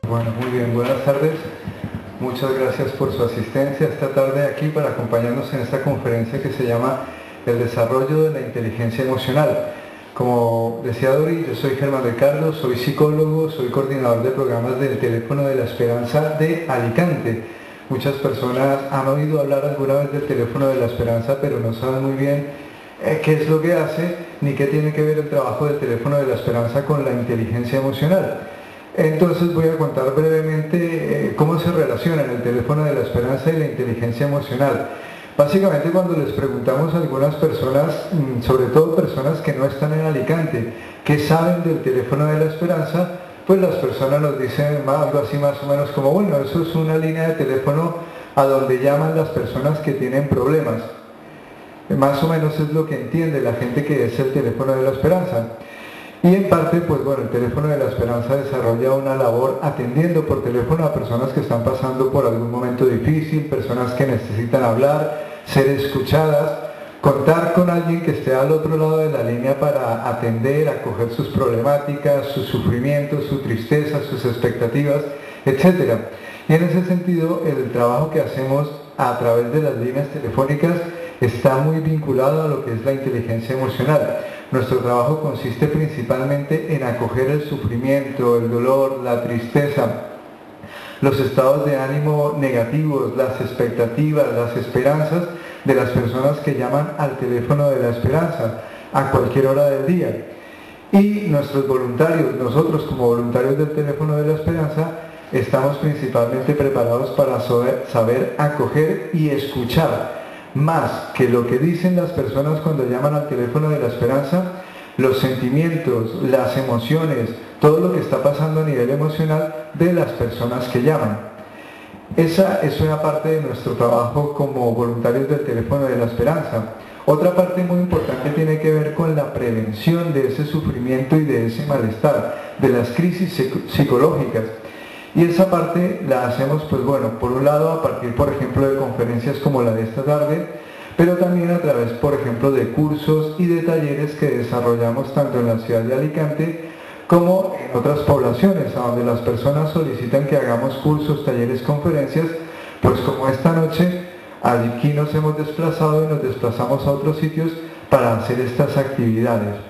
Bueno, muy bien, buenas tardes. Muchas gracias por su asistencia esta tarde aquí para acompañarnos en esta conferencia que se llama El desarrollo de la inteligencia emocional. Como decía Dori, yo soy Germán Ricardo, soy psicólogo, soy coordinador de programas del Teléfono de la Esperanza de Alicante. Muchas personas han oído hablar alguna vez del Teléfono de la Esperanza, pero no saben muy bien qué es lo que hace ni qué tiene que ver el trabajo del Teléfono de la Esperanza con la inteligencia emocional. Entonces voy a contar brevemente cómo se relacionan el Teléfono de la Esperanza y la inteligencia emocional. Básicamente cuando les preguntamos a algunas personas, sobre todo personas que no están en Alicante, qué saben del Teléfono de la Esperanza, pues las personas nos dicen algo así más o menos como, bueno, eso es una línea de teléfono a donde llaman las personas que tienen problemas. Más o menos es lo que entiende la gente que es el Teléfono de la Esperanza. Y en parte, pues bueno, el Teléfono de la Esperanza desarrolla una labor atendiendo por teléfono a personas que están pasando por algún momento difícil, personas que necesitan hablar, ser escuchadas, contar con alguien que esté al otro lado de la línea para atender, acoger sus problemáticas, sus sufrimientos, su tristeza, sus expectativas, etc. Y en ese sentido, el trabajo que hacemos a través de las líneas telefónicas está muy vinculado a lo que es la inteligencia emocional. Nuestro trabajo consiste principalmente en acoger el sufrimiento, el dolor, la tristeza, los estados de ánimo negativos, las expectativas, las esperanzas de las personas que llaman al Teléfono de la Esperanza a cualquier hora del día. Y nuestros voluntarios, nosotros como voluntarios del Teléfono de la Esperanza, estamos principalmente preparados para saber acoger y escuchar más que lo que dicen las personas cuando llaman al Teléfono de la Esperanza, los sentimientos, las emociones, todo lo que está pasando a nivel emocional de las personas que llaman. Esa es una parte de nuestro trabajo como voluntarios del Teléfono de la Esperanza. Otra parte muy importante tiene que ver con la prevención de ese sufrimiento y de ese malestar, de las crisis psicológicas. Y esa parte la hacemos, pues bueno, por un lado a partir, por ejemplo, de conferencias como la de esta tarde, pero también a través, por ejemplo, de cursos y de talleres que desarrollamos tanto en la ciudad de Alicante como en otras poblaciones, a donde las personas solicitan que hagamos cursos, talleres, conferencias, pues como esta noche, aquí nos hemos desplazado y nos desplazamos a otros sitios para hacer estas actividades.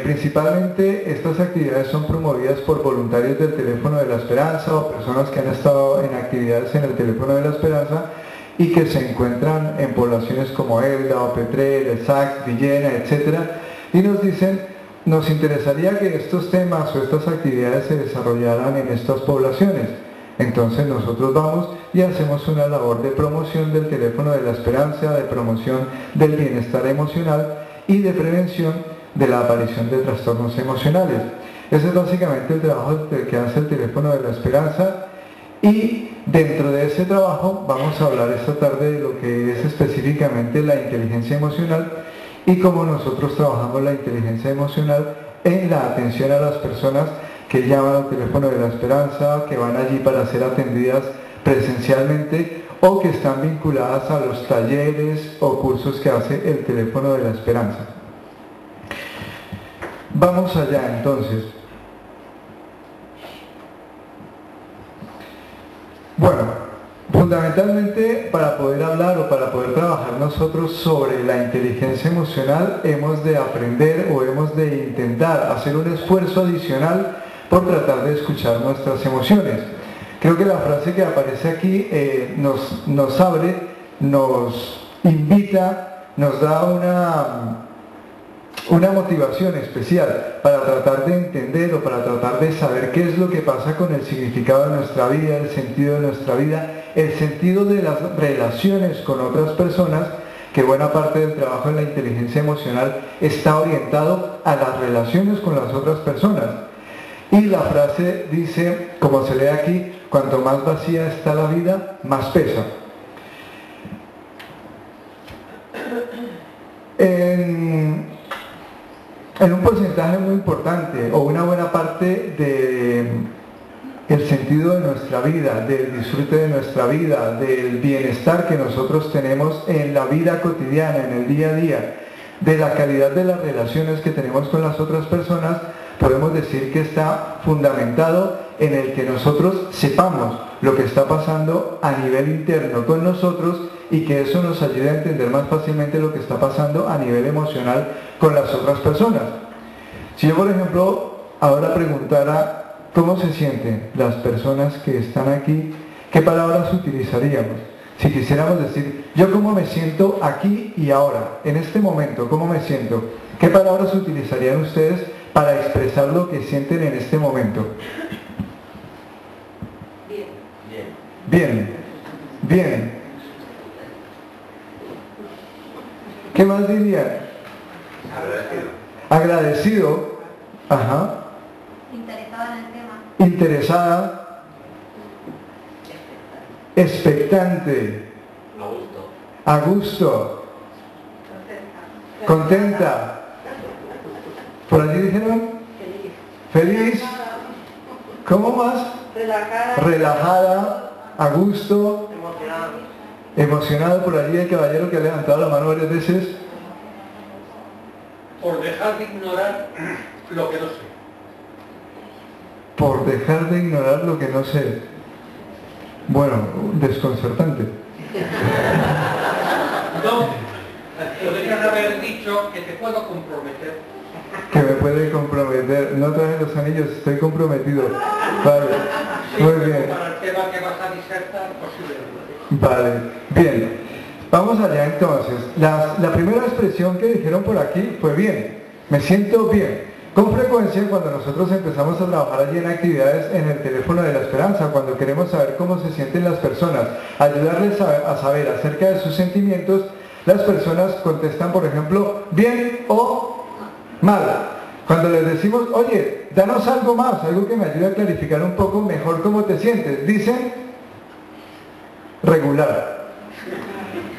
Principalmente estas actividades son promovidas por voluntarios del Teléfono de la Esperanza o personas que han estado en actividades en el Teléfono de la Esperanza y que se encuentran en poblaciones como Elda, Opetrel, Esax, Villena, etc. Y nos dicen, nos interesaría que estos temas o estas actividades se desarrollaran en estas poblaciones. Entonces nosotros vamos y hacemos una labor de promoción del Teléfono de la Esperanza, de promoción del bienestar emocional y de prevención de la aparición de trastornos emocionales. Ese es básicamente el trabajo que hace el Teléfono de la Esperanza, y dentro de ese trabajo vamos a hablar esta tarde de lo que es específicamente la inteligencia emocional y cómo nosotros trabajamos la inteligencia emocional en la atención a las personas que llaman al Teléfono de la Esperanza, que van allí para ser atendidas presencialmente o que están vinculadas a los talleres o cursos que hace el Teléfono de la Esperanza. Vamos allá entonces. Bueno, fundamentalmente para poder hablar o para poder trabajar nosotros sobre la inteligencia emocional hemos de aprender o hemos de intentar hacer un esfuerzo adicional por tratar de escuchar nuestras emociones. Creo que la frase que aparece aquí nos abre, nos invita, nos da una motivación especial para tratar de entender o para tratar de saber qué es lo que pasa con el significado de nuestra vida, el sentido de nuestra vida, el sentido de las relaciones con otras personas, que buena parte del trabajo en la inteligencia emocional está orientado a las relaciones con las otras personas. Y la frase dice, como se lee aquí, cuanto más vacía está la vida, más pesa. En un porcentaje muy importante o una buena parte del sentido de nuestra vida, del disfrute de nuestra vida, del bienestar que nosotros tenemos en la vida cotidiana, en el día a día, de la calidad de las relaciones que tenemos con las otras personas, podemos decir que está fundamentado en el que nosotros sepamos lo que está pasando a nivel interno con nosotros y que eso nos ayude a entender más fácilmente lo que está pasando a nivel emocional con las otras personas. Si yo, por ejemplo, ahora preguntara cómo se sienten las personas que están aquí, ¿qué palabras utilizaríamos? Si quisiéramos decir, yo cómo me siento aquí y ahora, en este momento, ¿cómo me siento? ¿Qué palabras utilizarían ustedes para expresar lo que sienten en este momento? Bien. Bien. ¿Qué más dirían? Agradecido. Ajá. Interesada en el tema. Interesada. Expectante. A gusto. Contenta. ¿Por allí dijeron? Feliz. ¿Cómo más? Relajada. A gusto. Emocionado. Por allí el caballero que ha levantado la mano varias veces. Por dejar de ignorar lo que no sé. Por dejar de ignorar lo que no sé. Bueno, desconcertante. No, podrías haber dicho que te puedo comprometer. Que me puede comprometer. No traje los anillos, estoy comprometido. Vale, Sí, muy bien. para el tema que vas a disertar, posiblemente. Vale, bien. Vamos allá entonces. La primera expresión que dijeron por aquí fue bien. Me siento bien. Con frecuencia cuando nosotros empezamos a trabajar allí en actividades en el teléfono de la esperanza, cuando queremos saber cómo se sienten las personas, ayudarles a saber acerca de sus sentimientos, las personas contestan, por ejemplo, bien o mal. Cuando les decimos, oye, danos algo más, algo que me ayude a clarificar un poco mejor cómo te sientes, dicen regular.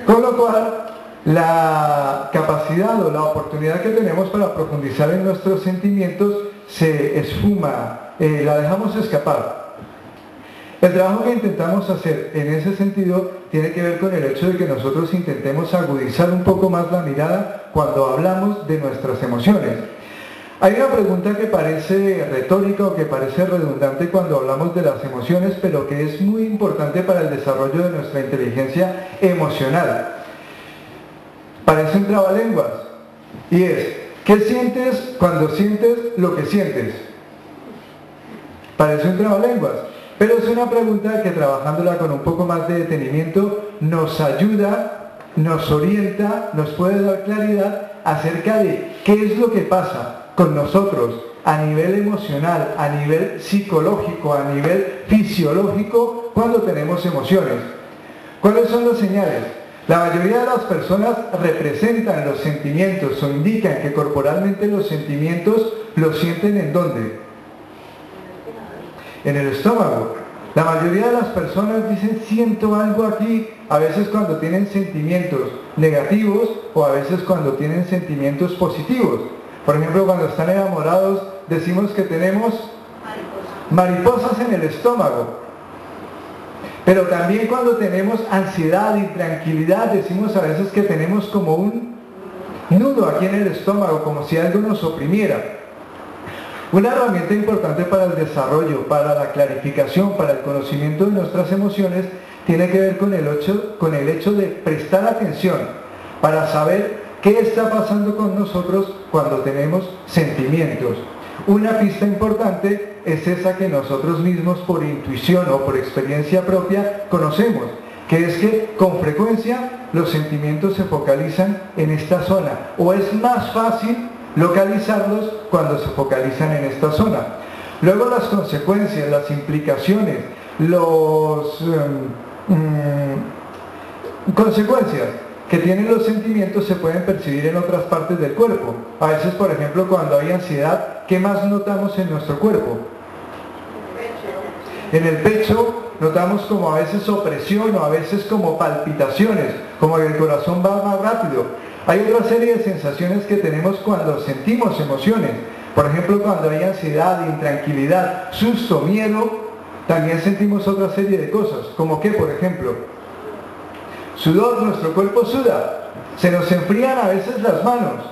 Con lo cual, la capacidad o la oportunidad que tenemos para profundizar en nuestros sentimientos se esfuma, la dejamos escapar. El trabajo que intentamos hacer en ese sentido tiene que ver con el hecho de que nosotros intentemos agudizar un poco más la mirada cuando hablamos de nuestras emociones. Hay una pregunta que parece retórica o que parece redundante cuando hablamos de las emociones, pero que es muy importante para el desarrollo de nuestra inteligencia emocional. Parece un trabalenguas, y es, ¿qué sientes cuando sientes lo que sientes? Parece un trabalenguas, pero es una pregunta que trabajándola con un poco más de detenimiento nos ayuda, nos orienta, nos puede dar claridad acerca de qué es lo que pasa con nosotros a nivel emocional, a nivel psicológico, a nivel fisiológico cuando tenemos emociones. ¿Cuáles son las señales? La mayoría de las personas representan los sentimientos o indican que corporalmente los sentimientos los sienten ¿en dónde? En el estómago. La mayoría de las personas dicen siento algo aquí, a veces cuando tienen sentimientos negativos o a veces cuando tienen sentimientos positivos. Por ejemplo, cuando están enamorados decimos que tenemos mariposas en el estómago. Pero también cuando tenemos ansiedad, intranquilidad, decimos a veces que tenemos como un nudo aquí en el estómago, como si algo nos oprimiera. Una herramienta importante para el desarrollo, para la clarificación, para el conocimiento de nuestras emociones, tiene que ver con el hecho de prestar atención para saber qué está pasando con nosotros cuando tenemos sentimientos. Una pista importante es esa que nosotros mismos por intuición o por experiencia propia conocemos, que es que con frecuencia los sentimientos se focalizan en esta zona, o es más fácil localizarlos cuando se focalizan en esta zona. Luego las consecuencias, las implicaciones, consecuencias que tienen los sentimientos se pueden percibir en otras partes del cuerpo. A veces, por ejemplo, cuando hay ansiedad, ¿qué más notamos en nuestro cuerpo? En el pecho notamos como a veces opresión o a veces como palpitaciones, como que el corazón va más rápido. Hay otra serie de sensaciones que tenemos cuando sentimos emociones. Por ejemplo, cuando hay ansiedad, intranquilidad, susto, miedo, también sentimos otra serie de cosas. ¿Como qué, por ejemplo? Sudor, nuestro cuerpo suda. Se nos enfrían a veces las manos.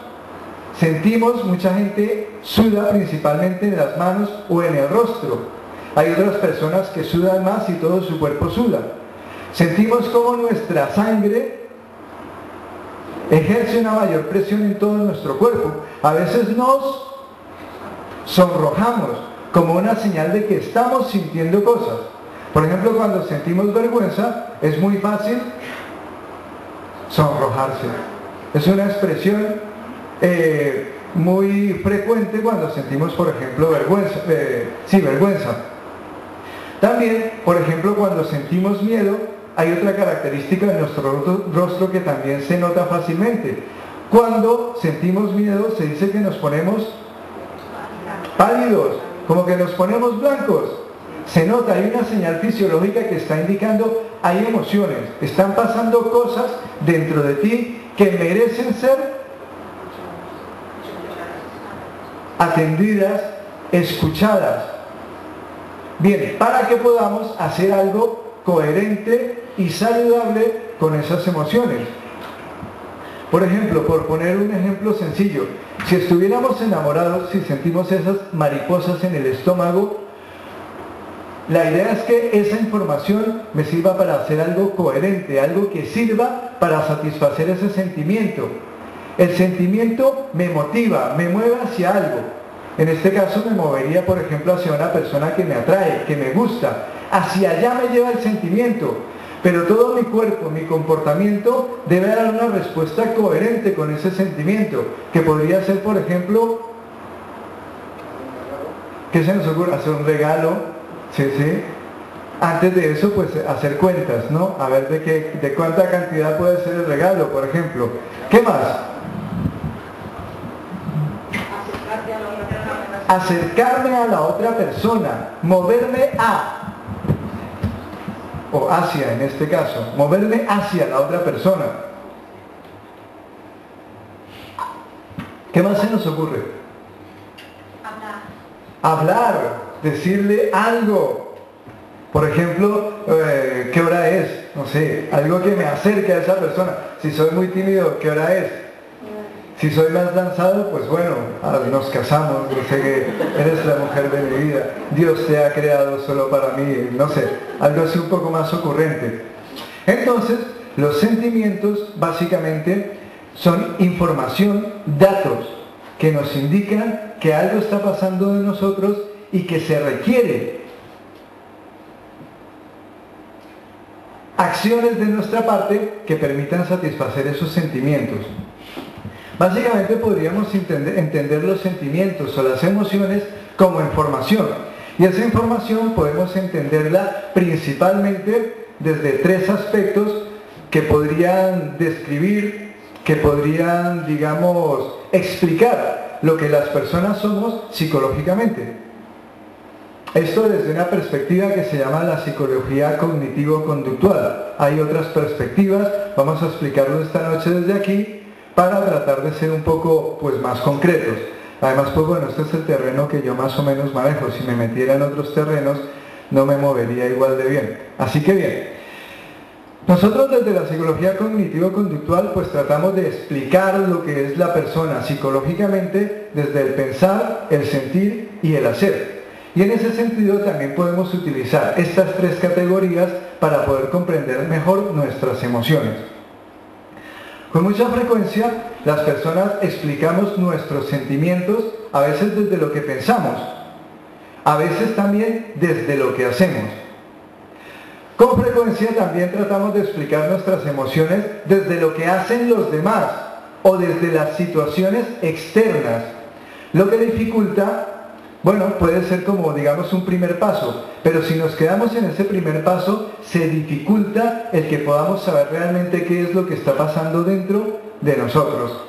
Sentimos, mucha gente suda principalmente en las manos o en el rostro. Hay otras personas que sudan más y todo su cuerpo suda. Sentimos como nuestra sangre ejerce una mayor presión en todo nuestro cuerpo. A veces nos sonrojamos como una señal de que estamos sintiendo cosas. Por ejemplo, cuando sentimos vergüenza, es muy fácil sonrojarse. Es una expresión muy frecuente cuando sentimos, por ejemplo, vergüenza. También, por ejemplo, cuando sentimos miedo, hay otra característica de nuestro rostro que también se nota fácilmente. Cuando sentimos miedo, se dice que nos ponemos pálidos, como que nos ponemos blancos. Se nota, hay una señal fisiológica que está indicando, hay emociones, están pasando cosas dentro de ti que merecen ser atendidas, escuchadas. Bien, para que podamos hacer algo coherente y saludable con esas emociones. Por ejemplo, por poner un ejemplo sencillo, si estuviéramos enamorados, si sentimos esas mariposas en el estómago, la idea es que esa información me sirva para hacer algo coherente, algo que sirva para satisfacer ese sentimiento. El sentimiento me motiva, me mueve hacia algo. En este caso me movería, por ejemplo, hacia una persona que me atrae, que me gusta. Hacia allá me lleva el sentimiento. Pero todo mi cuerpo, mi comportamiento debe dar una respuesta coherente con ese sentimiento. Que podría ser, por ejemplo, ¿qué se nos ocurre? Hacer un regalo. Sí. Antes de eso, pues hacer cuentas, ¿no? A ver de cuánta cantidad puede ser el regalo, por ejemplo. ¿Qué más? Acercarme a la otra persona, moverme a, o hacia en este caso, moverme hacia la otra persona. ¿Qué más se nos ocurre? Hablar, decirle algo. Por ejemplo, ¿qué hora es? No sé, algo que me acerque a esa persona. Si soy muy tímido, ¿qué hora es? Si soy más lanzado, pues bueno, nos casamos, yo sé que eres la mujer de mi vida, Dios te ha creado solo para mí, no sé, algo así un poco más ocurrente. Entonces, los sentimientos básicamente son información, datos, que nos indican que algo está pasando en nosotros y que se requiere acciones de nuestra parte que permitan satisfacer esos sentimientos. Básicamente podríamos entender los sentimientos o las emociones como información. Y esa información podemos entenderla principalmente desde tres aspectos que podrían describir, que podrían, digamos, explicar lo que las personas somos psicológicamente. Esto desde una perspectiva que se llama la psicología cognitivo-conductual. Hay otras perspectivas, vamos a explicarlo esta noche desde aquí, para tratar de ser un poco pues, más concretos. Además, pues bueno, este es el terreno que yo más o menos manejo. Si me metiera en otros terrenos, no me movería igual de bien. Así que bien, nosotros desde la psicología cognitivo-conductual pues tratamos de explicar lo que es la persona psicológicamente desde el pensar, el sentir y el hacer. Y en ese sentido también podemos utilizar estas tres categorías para poder comprender mejor nuestras emociones. Con mucha frecuencia las personas explicamos nuestros sentimientos a veces desde lo que pensamos, a veces también desde lo que hacemos. Con frecuencia también tratamos de explicar nuestras emociones desde lo que hacen los demás o desde las situaciones externas, lo que dificulta, bueno, puede ser como digamos un primer paso, pero si nos quedamos en ese primer paso, se dificulta el que podamos saber realmente qué es lo que está pasando dentro de nosotros.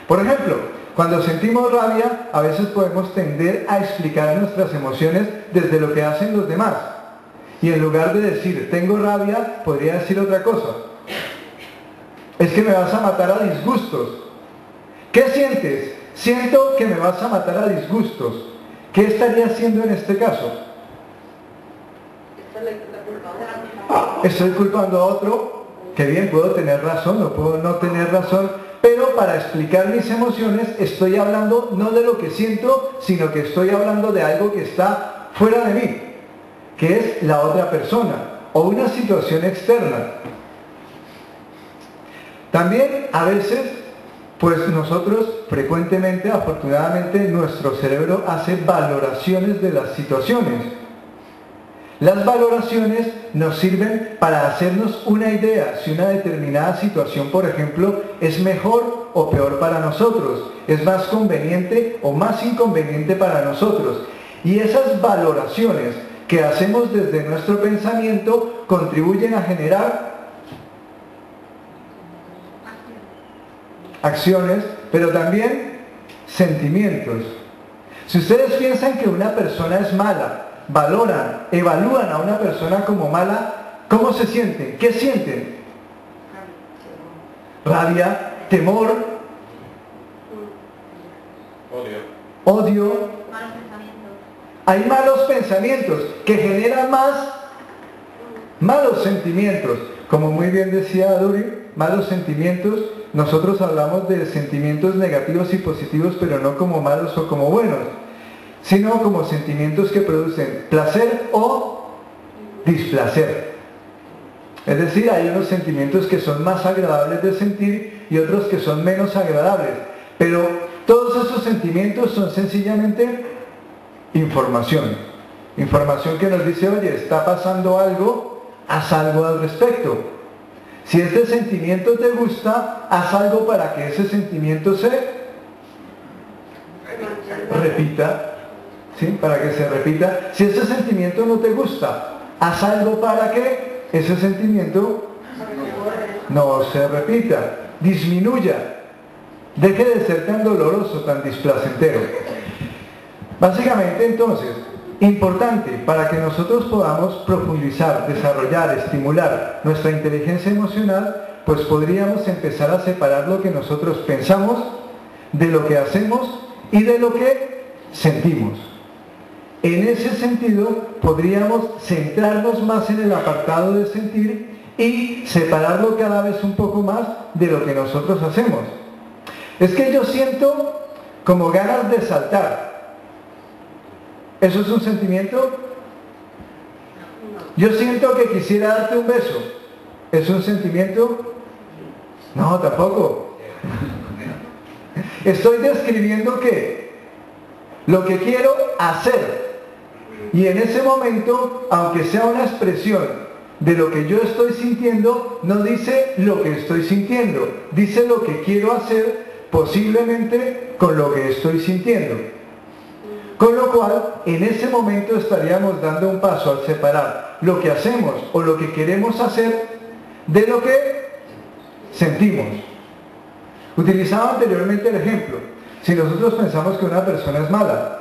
Por ejemplo, cuando sentimos rabia, a veces podemos tender a explicar nuestras emociones desde lo que hacen los demás. Y en lugar de decir, tengo rabia, podría decir otra cosa. Es que me vas a matar a disgustos. ¿Qué sientes? Siento que me vas a matar a disgustos. ¿Qué estaría haciendo en este caso? Estoy culpando a otro, que bien, puedo tener razón o puedo no tener razón, pero para explicar mis emociones estoy hablando no de lo que siento, sino que estoy hablando de algo que está fuera de mí, que es la otra persona o una situación externa. También a veces, pues nosotros frecuentemente, afortunadamente, nuestro cerebro hace valoraciones de las situaciones. Las valoraciones nos sirven para hacernos una idea si una determinada situación, por ejemplo, es mejor o peor para nosotros, es más conveniente o más inconveniente para nosotros. Y esas valoraciones que hacemos desde nuestro pensamiento contribuyen a generar acciones, pero también sentimientos. Si ustedes piensan que una persona es mala, valoran, evalúan a una persona como mala, ¿cómo se sienten? ¿Qué sienten? Rabia, temor, odio. Malos pensamientos. Hay malos pensamientos que generan más malos sentimientos. Como muy bien decía Duri, malos sentimientos. Nosotros hablamos de sentimientos negativos y positivos, pero no como malos o como buenos, sino como sentimientos que producen placer o displacer. Es decir, hay unos sentimientos que son más agradables de sentir y otros que son menos agradables. Pero todos esos sentimientos son sencillamente información. Información que nos dice, oye, está pasando algo, haz algo al respecto. Si este sentimiento te gusta, haz algo para que ese sentimiento se repita. ¿Sí? Para que se repita. Si ese sentimiento no te gusta, haz algo para que ese sentimiento no se repita, disminuya, deje de ser tan doloroso, tan displacentero. Básicamente, entonces, importante para que nosotros podamos profundizar, desarrollar, estimular nuestra inteligencia emocional, pues podríamos empezar a separar lo que nosotros pensamos de lo que hacemos y de lo que sentimos. En ese sentido, podríamos centrarnos más en el apartado de sentir y separarlo cada vez un poco más de lo que nosotros hacemos. Es que yo siento como ganas de saltar. ¿Eso es un sentimiento? Yo siento que quisiera darte un beso. ¿Es un sentimiento? No, tampoco. Estoy describiendo ¿qué? Lo que quiero hacer. Y en ese momento, aunque sea una expresión de lo que yo estoy sintiendo, no dice lo que estoy sintiendo, dice lo que quiero hacer posiblemente con lo que estoy sintiendo. Con lo cual, en ese momento estaríamos dando un paso al separar lo que hacemos o lo que queremos hacer de lo que sentimos. Utilizaba anteriormente el ejemplo. Si nosotros pensamos que una persona es mala,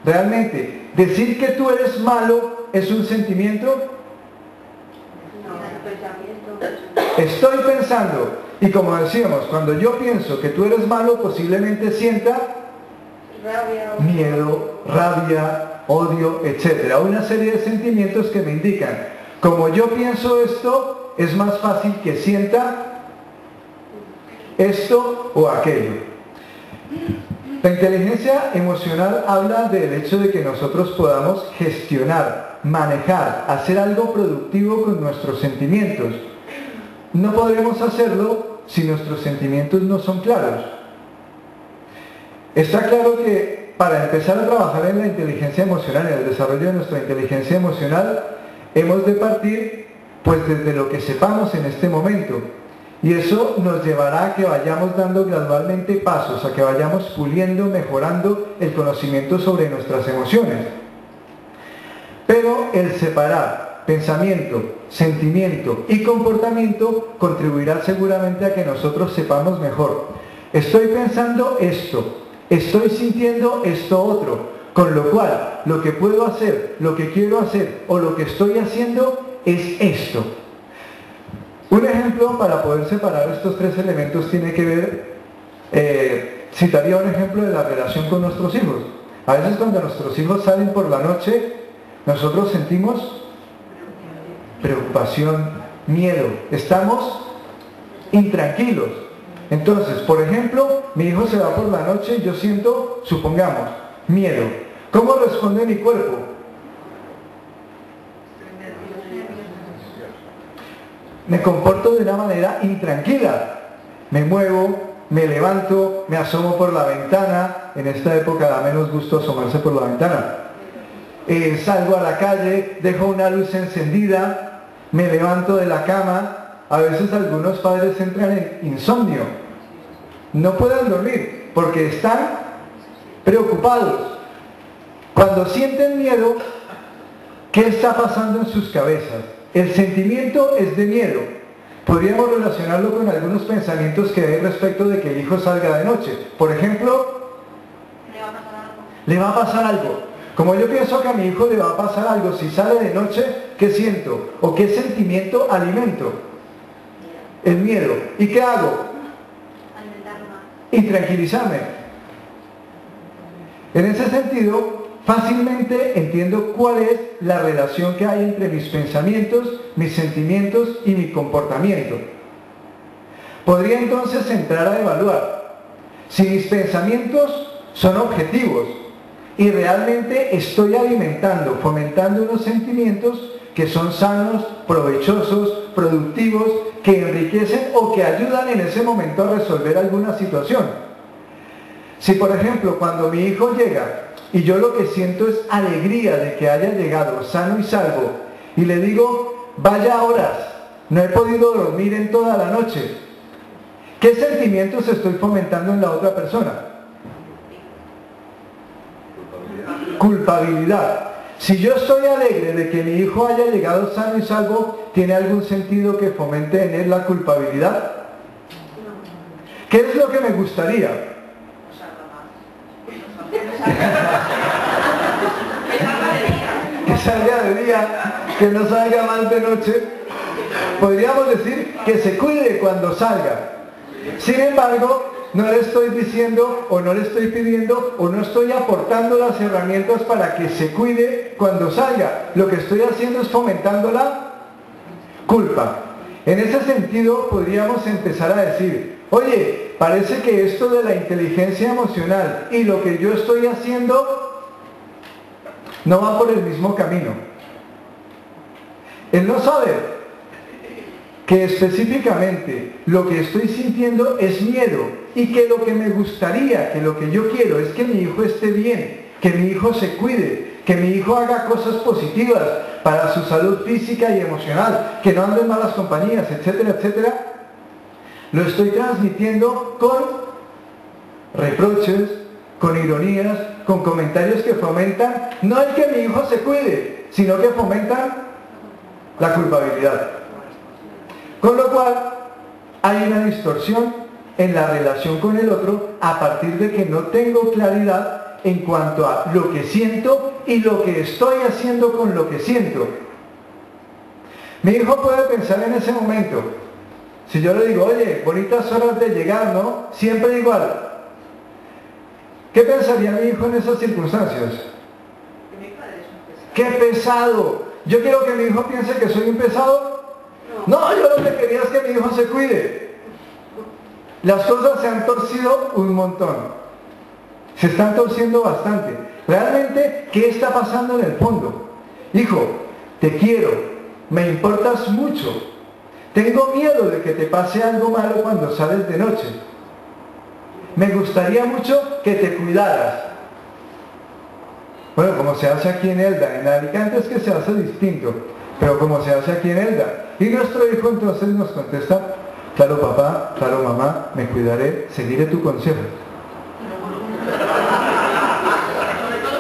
¿realmente decir que tú eres malo es un sentimiento? Estoy pensando, y como decíamos, cuando yo pienso que tú eres malo, posiblemente sienta miedo, rabia, odio, etc. Una serie de sentimientos que me indican, como yo pienso esto, es más fácil que sienta esto o aquello. La inteligencia emocional habla del hecho de que nosotros podamos gestionar, manejar, hacer algo productivo con nuestros sentimientos. No podremos hacerlo si nuestros sentimientos no son claros. Está claro que para empezar a trabajar en la inteligencia emocional, en el desarrollo de nuestra inteligencia emocional, hemos de partir pues desde lo que sepamos en este momento. Y eso nos llevará a que vayamos dando gradualmente pasos, a que vayamos puliendo, mejorando el conocimiento sobre nuestras emociones. Pero el separar pensamiento, sentimiento y comportamiento contribuirá seguramente a que nosotros sepamos mejor. Estoy pensando esto, estoy sintiendo esto otro, con lo cual lo que puedo hacer, lo que quiero hacer o lo que estoy haciendo es esto. Un ejemplo para poder separar estos tres elementos tiene que ver, citaría un ejemplo de la relación con nuestros hijos. A veces cuando nuestros hijos salen por la noche, nosotros sentimos preocupación, miedo, estamos intranquilos. Entonces, por ejemplo, mi hijo se va por la noche y yo siento, supongamos, miedo. ¿Cómo responde mi cuerpo? Me comporto de una manera intranquila. Me muevo, me levanto, me asomo por la ventana. En esta época da menos gusto asomarse por la ventana. Salgo a la calle, dejo una luz encendida, me levanto de la cama. A veces algunos padres entran en insomnio. No pueden dormir porque están preocupados. Cuando sienten miedo, ¿qué está pasando en sus cabezas? El sentimiento es de miedo. Podríamos relacionarlo con algunos pensamientos que hay respecto de que el hijo salga de noche. Por ejemplo, le va a pasar algo. Como yo pienso que a mi hijo le va a pasar algo si sale de noche, ¿qué siento? ¿O qué sentimiento alimento? El miedo. ¿Y qué hago? Intranquilizarme. En ese sentido, fácilmente entiendo cuál es la relación que hay entre mis pensamientos, mis sentimientos y mi comportamiento. Podría entonces entrar a evaluar si mis pensamientos son objetivos y realmente estoy alimentando, fomentando unos sentimientos que son sanos, provechosos, productivos, que enriquecen o que ayudan en ese momento a resolver alguna situación. Si por ejemplo cuando mi hijo llega y yo lo que siento es alegría de que haya llegado sano y salvo y le digo, vaya horas, no he podido dormir en toda la noche, ¿qué sentimientos estoy fomentando en la otra persona? Culpabilidad. Si yo estoy alegre de que mi hijo haya llegado sano y salvo, ¿tiene algún sentido que fomente en él la culpabilidad? ¿Qué es lo que me gustaría? Que salga de día, que no salga mal de noche. Podríamos decir que se cuide cuando salga. Sin embargo, no le estoy diciendo o no le estoy pidiendo o no estoy aportando las herramientas para que se cuide cuando salga. Lo que estoy haciendo es fomentando la culpa. En ese sentido podríamos empezar a decir, oye, parece que esto de la inteligencia emocional y lo que yo estoy haciendo no va por el mismo camino. El no saber que específicamente lo que estoy sintiendo es miedo y que lo que me gustaría, que lo que yo quiero es que mi hijo esté bien, que mi hijo se cuide, que mi hijo haga cosas positivas para su salud física y emocional, que no ande en malas compañías, etcétera, etcétera, lo estoy transmitiendo con reproches, con ironías, con comentarios que fomentan no el que mi hijo se cuide, sino que fomentan la culpabilidad. Con lo cual, hay una distorsión en la relación con el otro a partir de que no tengo claridad en cuanto a lo que siento y lo que estoy haciendo con lo que siento. Mi hijo puede pensar en ese momento, si yo le digo, oye, bonitas horas de llegar, ¿no? Siempre igual. ¿Qué pensaría mi hijo en esas circunstancias? ¡Qué pesado! ¿Yo quiero que mi hijo piense que soy un pesado? No, yo lo que quería es que mi hijo se cuide. Las cosas se han torcido un montón. Se están torciendo bastante. Realmente, ¿qué está pasando en el fondo? Hijo, te quiero, me importas mucho. Tengo miedo de que te pase algo malo cuando sales de noche. Me gustaría mucho que te cuidaras. Bueno, como se hace aquí en Elda, en Alicante es que se hace distinto, pero como se hace aquí en Elda. Y nuestro hijo entonces nos contesta, claro papá, claro mamá, me cuidaré, seguiré tu consejo.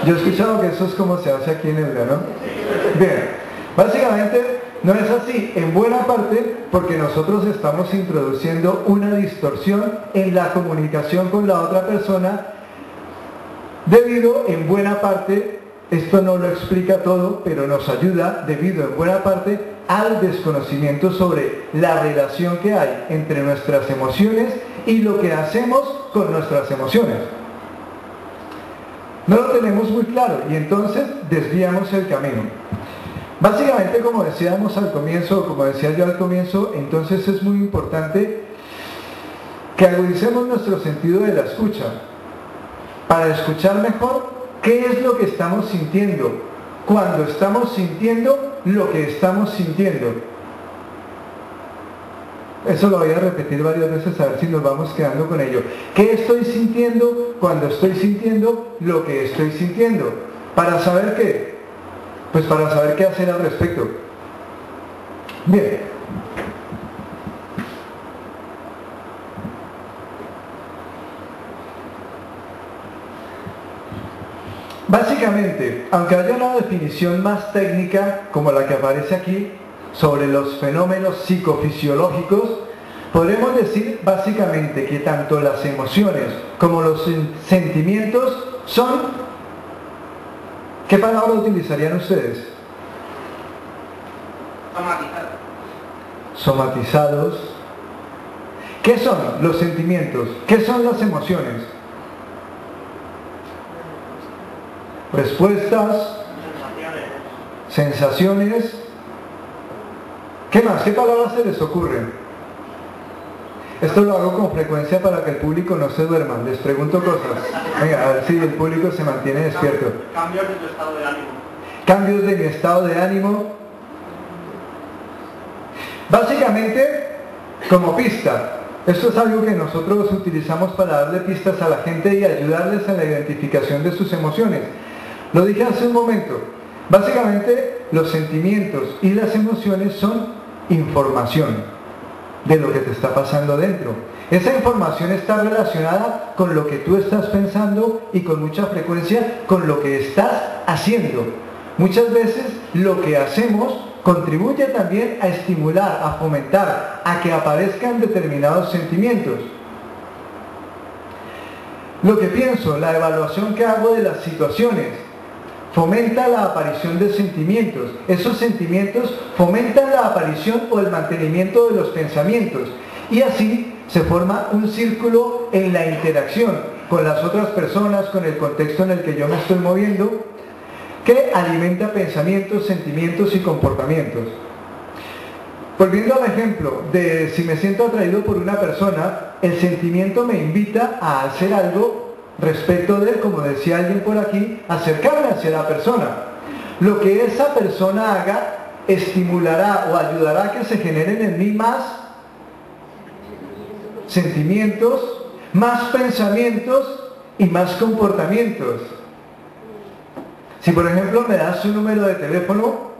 Yo he escuchado que eso es como se hace aquí en Elda, ¿no? Bien, básicamente no es así, en buena parte porque nosotros estamos introduciendo una distorsión en la comunicación con la otra persona debido en buena parte, esto no lo explica todo, pero nos ayuda debido en buena parte al desconocimiento sobre la relación que hay entre nuestras emociones y lo que hacemos con nuestras emociones. No lo tenemos muy claro y entonces desviamos el camino. Básicamente, como decíamos al comienzo, como decía yo al comienzo, entonces es muy importante que agudicemos nuestro sentido de la escucha, para escuchar mejor qué es lo que estamos sintiendo, cuando estamos sintiendo lo que estamos sintiendo. Eso lo voy a repetir varias veces a ver si nos vamos quedando con ello. ¿Qué estoy sintiendo cuando estoy sintiendo lo que estoy sintiendo? ¿Para saber qué? Pues para saber qué hacer al respecto. Bien. Básicamente, aunque haya una definición más técnica como la que aparece aquí sobre los fenómenos psicofisiológicos, podremos decir básicamente que tanto las emociones como los sentimientos son... ¿Qué palabra utilizarían ustedes? Somatizados. ¿Qué son los sentimientos? ¿Qué son las emociones? Respuestas, sensaciones. ¿Qué más? ¿Qué palabras se les ocurren? Esto lo hago con frecuencia para que el público no se duerma. Les pregunto cosas. Venga, a ver si el público se mantiene despierto. Cambios de tu estado de ánimo. Cambios de mi estado de ánimo. Básicamente, como pista. Esto es algo que nosotros utilizamos para darle pistas a la gente y ayudarles en la identificación de sus emociones. Lo dije hace un momento. Básicamente, los sentimientos y las emociones son información de lo que te está pasando dentro. Esa información está relacionada con lo que tú estás pensando y con mucha frecuencia con lo que estás haciendo. Muchas veces lo que hacemos contribuye también a estimular, a fomentar, a que aparezcan determinados sentimientos. Lo que pienso, la evaluación que hago de las situaciones, fomenta la aparición de sentimientos. Esos sentimientos fomentan la aparición o el mantenimiento de los pensamientos. Y así se forma un círculo en la interacción con las otras personas, con el contexto en el que yo me estoy moviendo, que alimenta pensamientos, sentimientos y comportamientos. Volviendo al ejemplo de si me siento atraído por una persona, el sentimiento me invita a hacer algo respecto de él, como decía alguien por aquí, acercarme hacia la persona. Lo que esa persona haga estimulará o ayudará a que se generen en mí más sentimientos, más pensamientos y más comportamientos. Si por ejemplo me das un número de teléfono,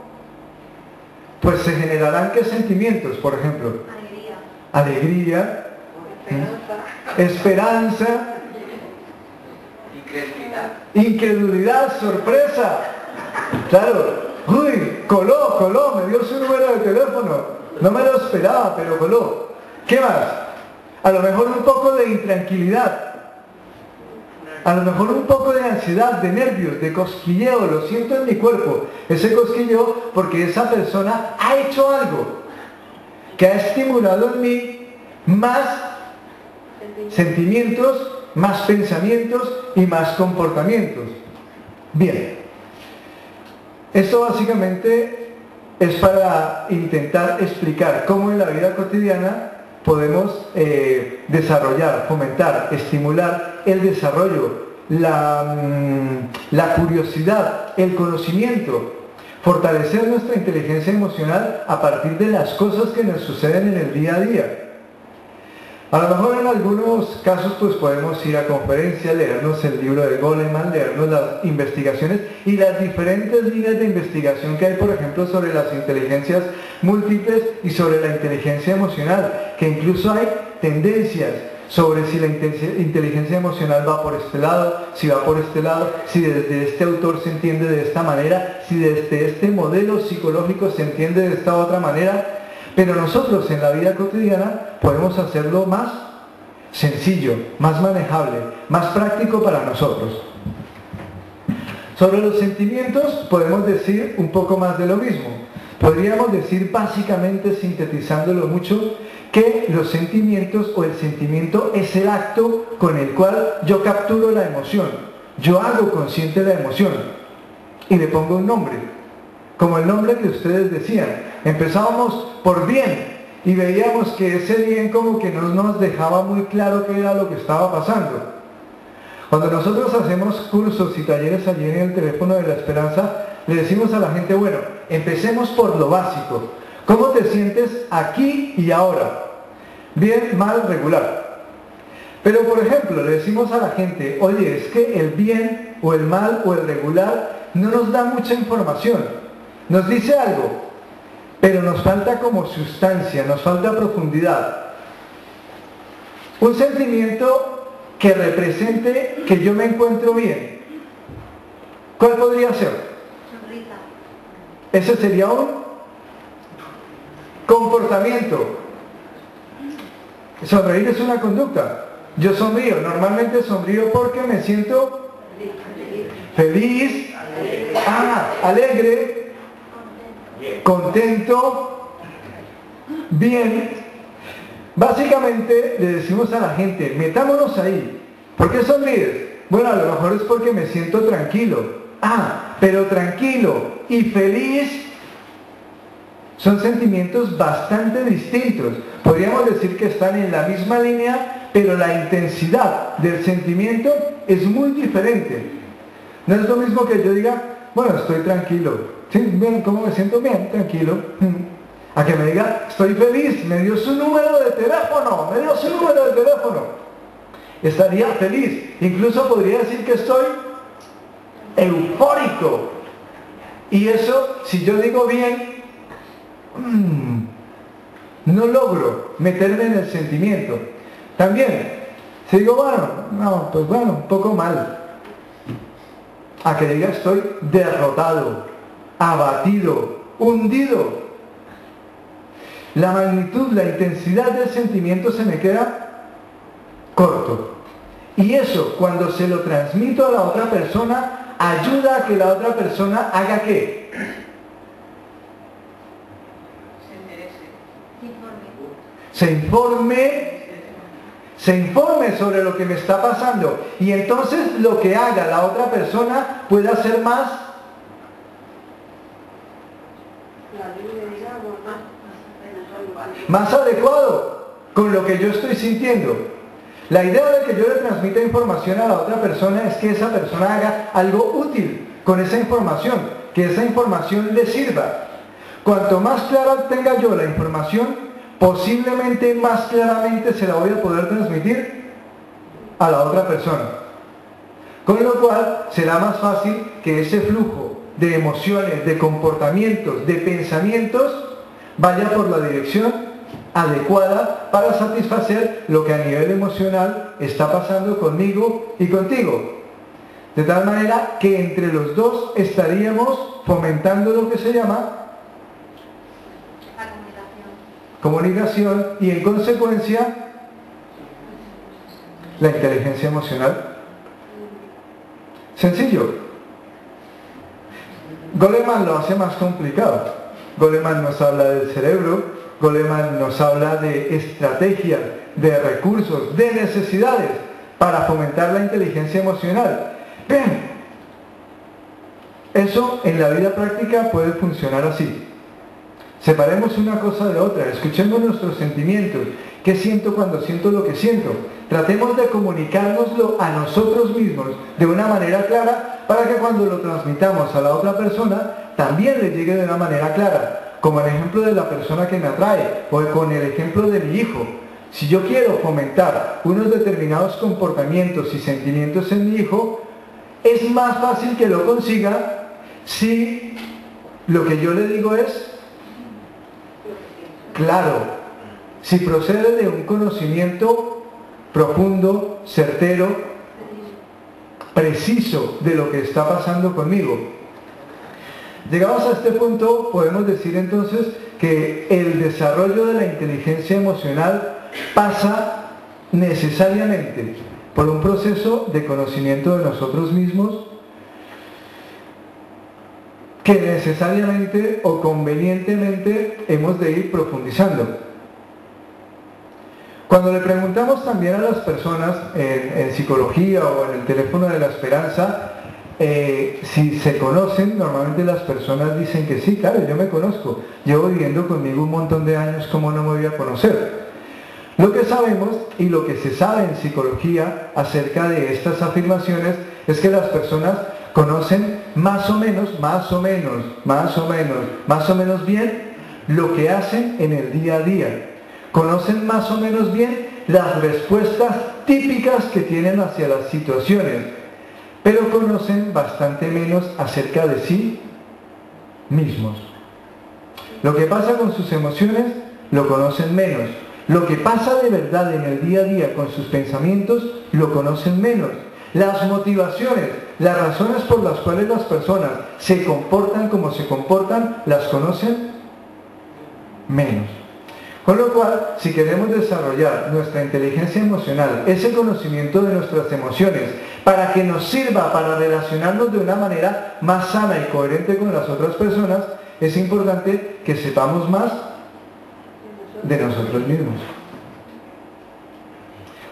pues se generarán ¿qué sentimientos? Por ejemplo, alegría, esperanza, incredulidad, sorpresa. Claro, uy, coló, me dio su número de teléfono. No me lo esperaba, pero coló. ¿Qué más? A lo mejor un poco de intranquilidad. A lo mejor un poco de ansiedad, de nervios, de cosquilleo, lo siento en mi cuerpo. Ese cosquilleo porque esa persona ha hecho algo que ha estimulado en mí más sentimientos, más pensamientos y más comportamientos. Bien, esto básicamente es para intentar explicar cómo en la vida cotidiana podemos desarrollar, fomentar, estimular el desarrollo, la curiosidad, el conocimiento, fortalecer nuestra inteligencia emocional a partir de las cosas que nos suceden en el día a día. A lo mejor en algunos casos pues podemos ir a conferencias, leernos el libro de Goleman, leernos las investigaciones y las diferentes líneas de investigación que hay, por ejemplo, sobre las inteligencias múltiples y sobre la inteligencia emocional, que incluso hay tendencias sobre si la inteligencia emocional va por este lado, si va por este lado, si desde este autor se entiende de esta manera, si desde este modelo psicológico se entiende de esta otra manera. Pero nosotros en la vida cotidiana podemos hacerlo más sencillo, más manejable, más práctico para nosotros. Sobre los sentimientos podemos decir un poco más de lo mismo. Podríamos decir básicamente, sintetizándolo mucho, que los sentimientos o el sentimiento es el acto con el cual yo capturo la emoción. Yo hago consciente la emoción y le pongo un nombre. Como el nombre que ustedes decían, empezábamos por bien y veíamos que ese bien como que no nos dejaba muy claro qué era lo que estaba pasando. Cuando nosotros hacemos cursos y talleres allí en el teléfono de la esperanza, le decimos a la gente, bueno, empecemos por lo básico. ¿Cómo te sientes aquí y ahora? Bien, mal, regular. Pero por ejemplo, le decimos a la gente, oye, es que el bien o el mal o el regular no nos da mucha información. Nos dice algo, pero nos falta como sustancia, nos falta profundidad. Un sentimiento que represente que yo me encuentro bien. ¿Cuál podría ser? Sonrisa. Ese sería un comportamiento. Sonreír es una conducta. Yo sonrío, normalmente sonrío porque me siento feliz, alegre, contento, bien. Básicamente le decimos a la gente, metámonos ahí. ¿Por qué sonríes? Bueno, a lo mejor es porque me siento tranquilo. Pero tranquilo y feliz son sentimientos bastante distintos. Podríamos decir que están en la misma línea, pero la intensidad del sentimiento es muy diferente. No es lo mismo que yo diga, bueno, estoy tranquilo. ¿Sí? Bien, ¿cómo me siento? Bien, tranquilo. A que me diga, estoy feliz, me dio su número de teléfono, Estaría feliz. Incluso podría decir que estoy eufórico. Y eso, si yo digo bien, no logro meterme en el sentimiento. También, si digo, un poco mal. A que diga estoy derrotado, abatido, hundido. La magnitud, la intensidad del sentimiento se me queda corto. Y eso, cuando se lo transmito a la otra persona, ayuda a que la otra persona haga ¿qué? Se informe sobre lo que me está pasando, y entonces lo que haga la otra persona pueda ser más adecuado con lo que yo estoy sintiendo. La idea de que yo le transmita información a la otra persona es que esa persona haga algo útil con esa información, que esa información le sirva. Cuanto más clara tenga yo la información, posiblemente más claramente se la voy a poder transmitir a la otra persona. Con lo cual será más fácil que ese flujo de emociones, de comportamientos, de pensamientos vaya por la dirección adecuada para satisfacer lo que a nivel emocional está pasando conmigo y contigo. De tal manera que entre los dos estaríamos fomentando lo que se llama comunicación y en consecuencia la inteligencia emocional. Sencillo. Goleman lo hace más complicado. Goleman nos habla del cerebro, Goleman nos habla de estrategias, de recursos, de necesidades para fomentar la inteligencia emocional. Bien, eso en la vida práctica puede funcionar así. Separemos una cosa de otra, escuchemos nuestros sentimientos. ¿Qué siento cuando siento lo que siento? Tratemos de comunicárnoslo a nosotros mismos de una manera clara para que cuando lo transmitamos a la otra persona también le llegue de una manera clara. Como el ejemplo de la persona que me atrae o con el ejemplo de mi hijo. Si yo quiero fomentar unos determinados comportamientos y sentimientos en mi hijo, es más fácil que lo consiga si lo que yo le digo es claro, si procede de un conocimiento profundo, certero, preciso de lo que está pasando conmigo. Llegados a este punto, podemos decir entonces que el desarrollo de la inteligencia emocional pasa necesariamente por un proceso de conocimiento de nosotros mismos que necesariamente o convenientemente hemos de ir profundizando. Cuando le preguntamos también a las personas en psicología o en el teléfono de la esperanza, si se conocen, normalmente las personas dicen que sí, claro, yo me conozco, llevo viviendo conmigo un montón de años, ¿cómo no me voy a conocer? Lo que sabemos y lo que se sabe en psicología acerca de estas afirmaciones es que las personas conocen más o menos bien lo que hacen en el día a día. Conocen más o menos bien las respuestas típicas que tienen hacia las situaciones, pero conocen bastante menos acerca de sí mismos. Lo que pasa con sus emociones lo conocen menos. Lo que pasa de verdad en el día a día con sus pensamientos lo conocen menos. Las motivaciones, las razones por las cuales las personas se comportan como se comportan, las conocen menos. Con lo cual, si queremos desarrollar nuestra inteligencia emocional, ese conocimiento de nuestras emociones, para que nos sirva para relacionarnos de una manera más sana y coherente con las otras personas, es importante que sepamos más de nosotros mismos.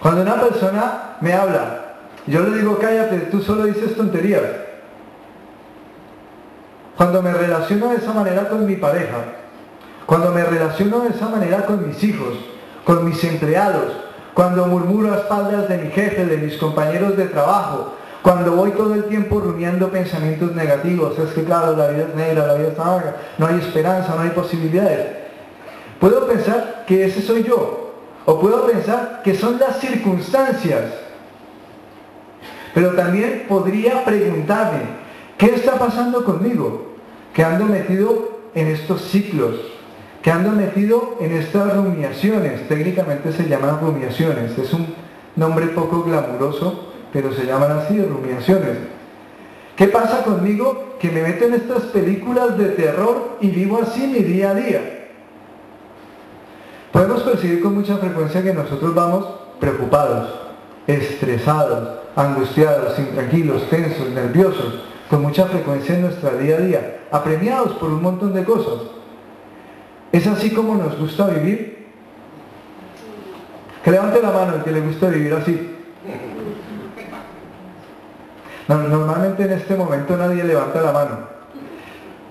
Cuando una persona me habla, yo le digo, cállate, tú solo dices tonterías. Cuando me relaciono de esa manera con mi pareja, cuando me relaciono de esa manera con mis hijos, con mis empleados, cuando murmuro a espaldas de mi jefe, de mis compañeros de trabajo, cuando voy todo el tiempo rumiando pensamientos negativos, es que claro, la vida es negra, la vida está amarga, no hay esperanza, no hay posibilidades. Puedo pensar que ese soy yo, o puedo pensar que son las circunstancias. Pero también podría preguntarme, ¿qué está pasando conmigo? Que ando metido en estos ciclos, que ando metido en estas rumiaciones, técnicamente se llaman rumiaciones, es un nombre poco glamuroso, pero se llaman así, rumiaciones. ¿Qué pasa conmigo? Que me meto en estas películas de terror y vivo así mi día a día. Podemos percibir con mucha frecuencia que nosotros vamos preocupados, estresados, angustiados, intranquilos, tensos, nerviosos, con mucha frecuencia en nuestra día a día, apremiados por un montón de cosas. ¿Es así como nos gusta vivir? Que levante la mano el que le gusta vivir así. No, normalmente en este momento nadie levanta la mano.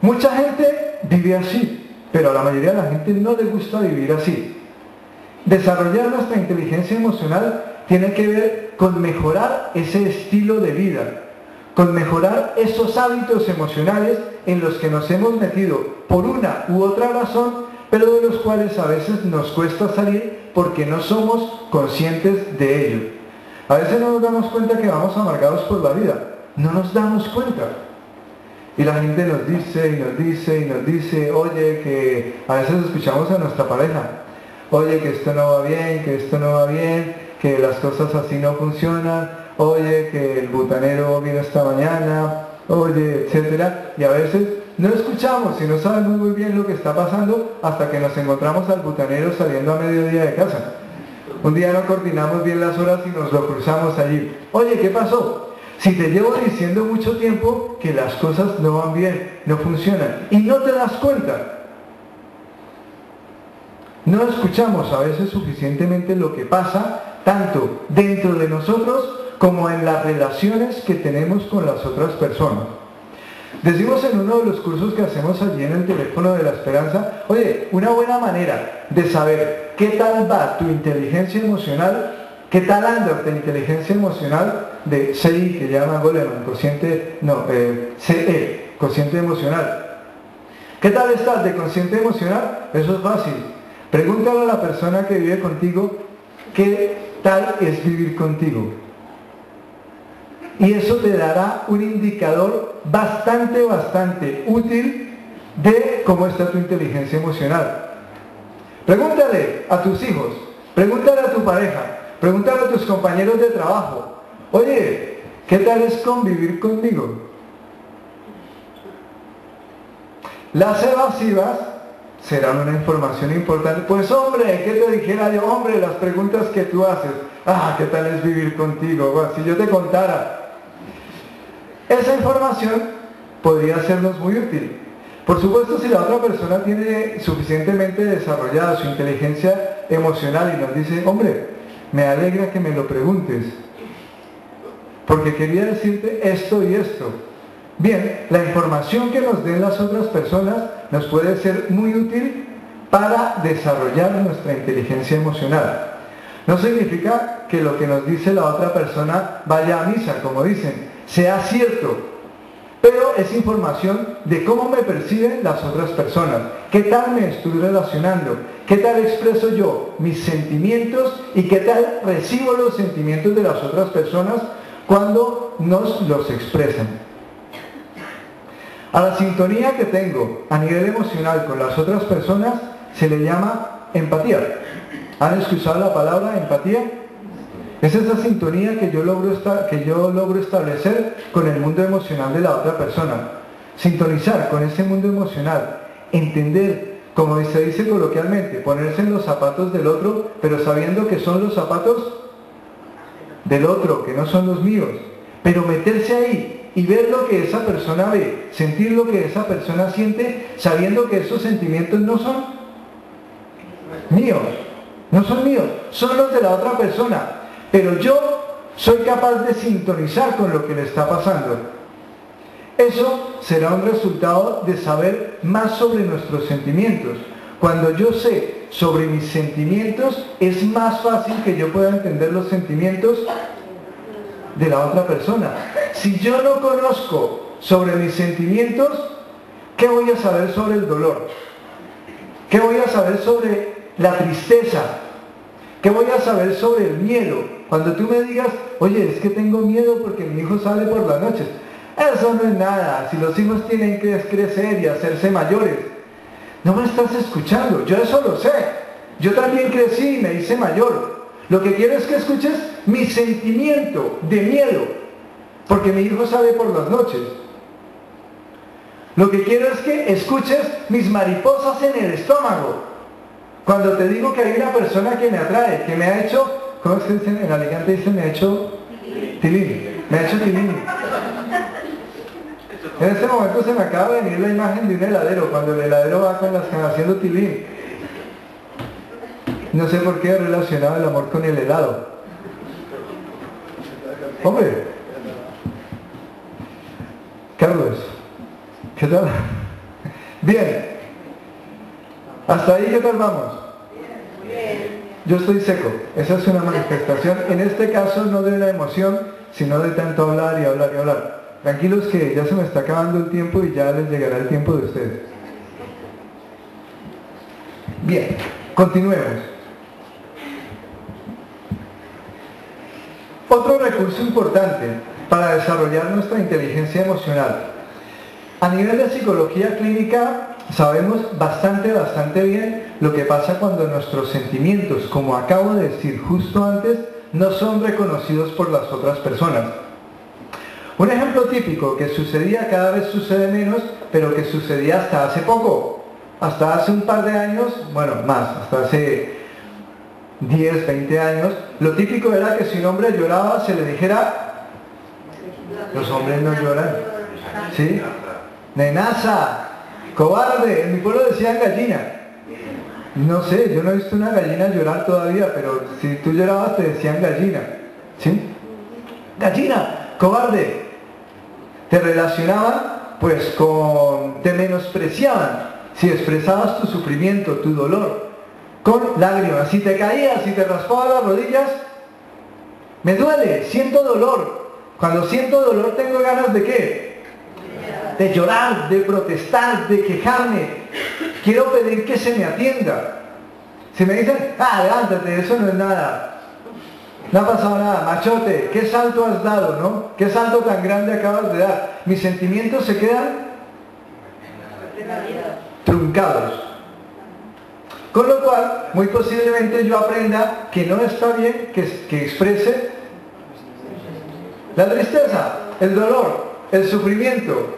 Mucha gente vive así, pero a la mayoría de la gente no le gusta vivir así. Desarrollar nuestra inteligencia emocional tiene que ver con mejorar ese estilo de vida, con mejorar esos hábitos emocionales en los que nos hemos metido por una u otra razón, pero de los cuales a veces nos cuesta salir porque no somos conscientes de ello. A veces no nos damos cuenta que vamos amargados por la vida, no nos damos cuenta. Y la gente nos dice, oye, que a veces escuchamos a nuestra pareja, oye, que esto no va bien, que las cosas así no funcionan, oye, que el butanero vino esta mañana, oye, etcétera, y a veces no escuchamos y no sabemos muy bien lo que está pasando hasta que nos encontramos al butanero saliendo a mediodía de casa. Un día no coordinamos bien las horas y nos lo cruzamos allí. Oye, ¿qué pasó? Si te llevo diciendo mucho tiempo que las cosas no van bien, no funcionan, y no te das cuenta. No escuchamos a veces suficientemente lo que pasa, tanto dentro de nosotros como en las relaciones que tenemos con las otras personas. Decimos en uno de los cursos que hacemos allí en el teléfono de la esperanza, oye, una buena manera de saber qué tal va tu inteligencia emocional, qué tal anda tu inteligencia emocional de CI, que llaman Goleman, CE, cociente emocional. ¿Qué tal estás de consciente emocional? Eso es fácil. Pregúntale a la persona que vive contigo, ¿qué tal es vivir contigo? Y eso te dará un indicador bastante útil de cómo está tu inteligencia emocional. Pregúntale a tus hijos, pregúntale a tu pareja, pregúntale a tus compañeros de trabajo, oye, ¿qué tal es convivir conmigo? Las evasivas serán una información importante. Pues hombre, ¿qué te dijera yo? Hombre, las preguntas que tú haces. ¿Qué tal es vivir contigo? Bueno, si yo te contara. Esa información podría sernos muy útil. Por supuesto, si la otra persona tiene suficientemente desarrollada su inteligencia emocional y nos dice, hombre, me alegra que me lo preguntes. porque quería decirte esto y esto. Bien, la información que nos den las otras personas nos puede ser muy útil para desarrollar nuestra inteligencia emocional. No significa que lo que nos dice la otra persona vaya a misa, como dicen, sea cierto, pero es información de cómo me perciben las otras personas, qué tal me estoy relacionando, qué tal expreso yo mis sentimientos y qué tal recibo los sentimientos de las otras personas cuando nos los expresan. A la sintonía que tengo a nivel emocional con las otras personas se le llama empatía. ¿Han escuchado la palabra empatía? Es esa sintonía que yo logro establecer con el mundo emocional de la otra persona. Sintonizar con ese mundo emocional. Entender, como se dice coloquialmente, ponerse en los zapatos del otro, pero sabiendo que son los zapatos del otro, que no son los míos. Pero meterse ahí y ver lo que esa persona ve, sentir lo que esa persona siente, sabiendo que esos sentimientos no son míos. No son míos, son los de la otra persona. Pero yo soy capaz de sintonizar con lo que le está pasando. Eso será un resultado de saber más sobre nuestros sentimientos. Cuando yo sé sobre mis sentimientos, es más fácil que yo pueda entender los sentimientos de la otra persona. Si yo no conozco sobre mis sentimientos, ¿qué voy a saber sobre el dolor? ¿Qué voy a saber sobre la tristeza? ¿Qué voy a saber sobre el miedo? Cuando tú me digas, oye, es que tengo miedo porque mi hijo sale por las noches. Eso no es nada. Si los hijos tienen que crecer y hacerse mayores. No me estás escuchando. Yo eso lo sé. Yo también crecí y me hice mayor. Lo que quiero es que escuches mi sentimiento de miedo. Porque mi hijo sale por las noches. Lo que quiero es que escuches mis mariposas en el estómago. Cuando te digo que hay una persona que me atrae, que me ha hecho, ¿cómo es que dicen? En Alicante dicen, me ha hecho tilín. Me ha hecho tilín. En este momento se me acaba de venir la imagen de un heladero, cuando el heladero va con las cajas haciendo tilín. No sé por qué he relacionado el amor con el helado. Hombre. Carlos, ¿qué tal? Bien. ¿Hasta ahí qué tal vamos? Yo estoy seco. Esa es una manifestación, en este caso no de una emoción, sino de tanto hablar y hablar y hablar. Tranquilos que ya se me está acabando el tiempo y ya les llegará el tiempo de ustedes. Bien, continuemos. Otro recurso importante para desarrollar nuestra inteligencia emocional. A nivel de psicología clínica, sabemos bastante bien lo que pasa cuando nuestros sentimientos, como acabo de decir justo antes, no son reconocidos por las otras personas. Un ejemplo típico que sucedía, cada vez sucede menos, pero que sucedía hasta hace poco, hasta hace un par de años, bueno, más, hasta hace 10, 20 años, lo típico era que si un hombre lloraba se le dijera, los hombres no lloran, ¿sí? Nenaza, cobarde, en mi pueblo decían gallina. No sé, yo no he visto una gallina llorar todavía, pero si tú llorabas te decían gallina, ¿sí? Gallina, cobarde. Te relacionaban, pues, te menospreciaban si expresabas tu sufrimiento, tu dolor, con lágrimas. Si te caías, si te raspabas las rodillas, me duele, siento dolor. Cuando siento dolor tengo ganas de ¿qué? De llorar, de protestar, de quejarme. Quiero pedir que se me atienda. Si me dicen, levántate, eso no es nada. No ha pasado nada, machote, qué salto has dado, ¿no? Qué salto tan grande acabas de dar. Mis sentimientos se quedan truncados. Con lo cual, muy posiblemente yo aprenda que no está bien que exprese la tristeza, el dolor, el sufrimiento,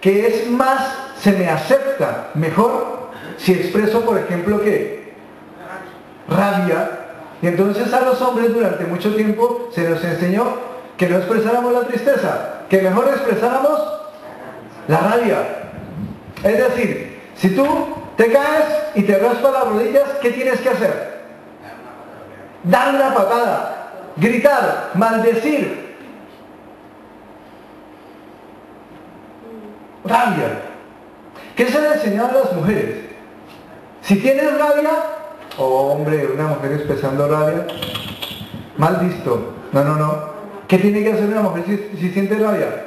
que es más, se me acepta mejor si expreso, por ejemplo, ¿qué? Rabia. Y entonces a los hombres durante mucho tiempo se nos enseñó que no expresáramos la tristeza, que mejor expresáramos la rabia. Es decir, si tú te caes y te raspas las rodillas, ¿qué tienes que hacer? Dar una patada. gritar, maldecir, rabia. ¿Qué se le enseñaba a las mujeres? Si tienes rabia, oh, hombre, una mujer expresando rabia, mal visto. No. ¿Qué tiene que hacer una mujer si siente rabia?